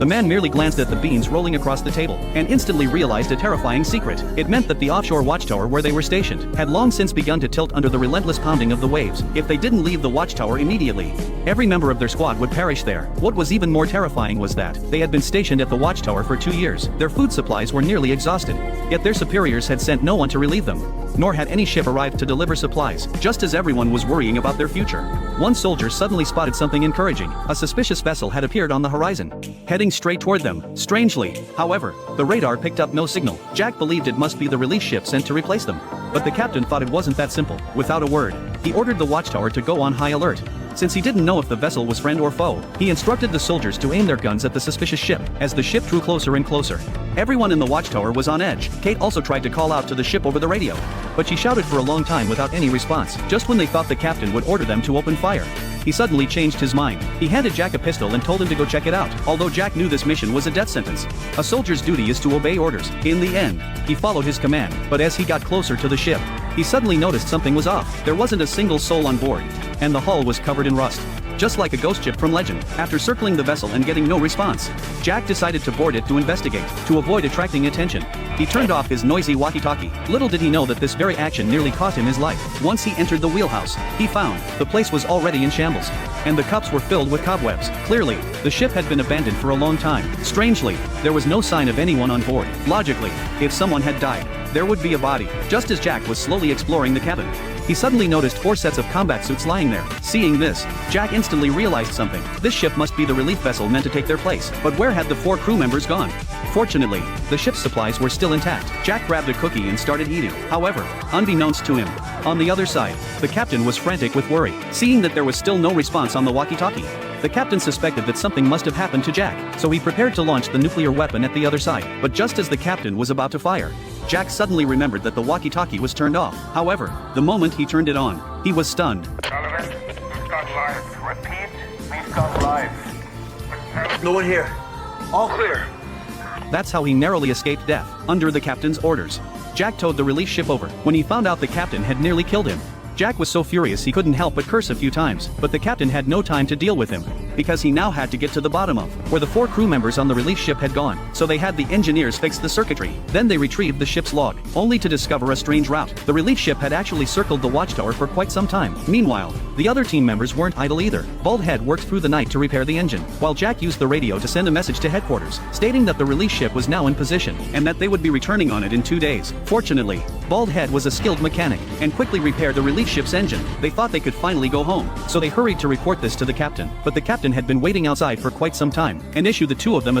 The man merely glanced at the beans rolling across the table, and instantly realized a terrifying secret. It meant that the offshore watchtower where they were stationed had long since begun to tilt under the relentless pounding of the waves. If they didn't leave the watchtower immediately, every member of their squad would perish there. What was even more terrifying was that they had been stationed at the watchtower for 2 years. Their food supplies were nearly exhausted, yet their superiors had sent no one to relieve them, nor had any ship arrived to deliver supplies. Just as everyone was worrying about their future, one soldier suddenly spotted something encouraging. A suspicious vessel had appeared on the horizon, heading straight toward them. Strangely, however, the radar picked up no signal. Jack believed it must be the relief ship sent to replace them, but the captain thought it wasn't that simple. Without a word, he ordered the watchtower to go on high alert. Since he didn't know if the vessel was friend or foe, he instructed the soldiers to aim their guns at the suspicious ship. As the ship drew closer and closer, everyone in the watchtower was on edge. Kate also tried to call out to the ship over the radio, but she shouted for a long time without any response. Just when they thought the captain would order them to open fire, he suddenly changed his mind. He handed Jack a pistol and told him to go check it out. Although Jack knew this mission was a death sentence, a soldier's duty is to obey orders. In the end, he followed his command, but as he got closer to the ship, he suddenly noticed something was off. There wasn't a single soul on board, and the hull was covered in rust, just like a ghost ship from legend. After circling the vessel and getting no response, Jack decided to board it to investigate. To avoid attracting attention, he turned off his noisy walkie-talkie. Little did he know that this very action nearly cost him his life. Once he entered the wheelhouse, he found the place was already in shambles, and the cups were filled with cobwebs. Clearly, the ship had been abandoned for a long time. Strangely, there was no sign of anyone on board. Logically, if someone had died, there would be a body. Just as Jack was slowly exploring the cabin, he suddenly noticed 4 sets of combat suits lying there. Seeing this, Jack instantly realized something. This ship must be the relief vessel meant to take their place. But where had the 4 crew members gone? Fortunately, the ship's supplies were still intact. Jack grabbed a cookie and started eating. However, unbeknownst to him, on the other side, the captain was frantic with worry. Seeing that there was still no response on the walkie-talkie, the captain suspected that something must have happened to Jack, so he prepared to launch the nuclear weapon at the other side. But just as the captain was about to fire, Jack suddenly remembered that the walkie-talkie was turned off. However, the moment he turned it on, he was stunned. Sullivan, we've gone live. Repeat, we've gone live. No one here. All clear. That's how he narrowly escaped death, under the captain's orders. Jack towed the relief ship over. When he found out the captain had nearly killed him, Jack was so furious he couldn't help but curse a few times. But the captain had no time to deal with him, because he now had to get to the bottom of where the 4 crew members on the relief ship had gone. So they had the engineers fix the circuitry. Then they retrieved the ship's log, only to discover a strange route. The relief ship had actually circled the watchtower for quite some time. Meanwhile, the other team members weren't idle either. Baldhead worked through the night to repair the engine, while Jack used the radio to send a message to headquarters, stating that the relief ship was now in position, and that they would be returning on it in 2 days. Fortunately, Baldhead was a skilled mechanic, and quickly repaired the relief ship's engine. They thought they could finally go home, so they hurried to report this to the captain. But the captain had been waiting outside for quite some time, and issued the 2 of them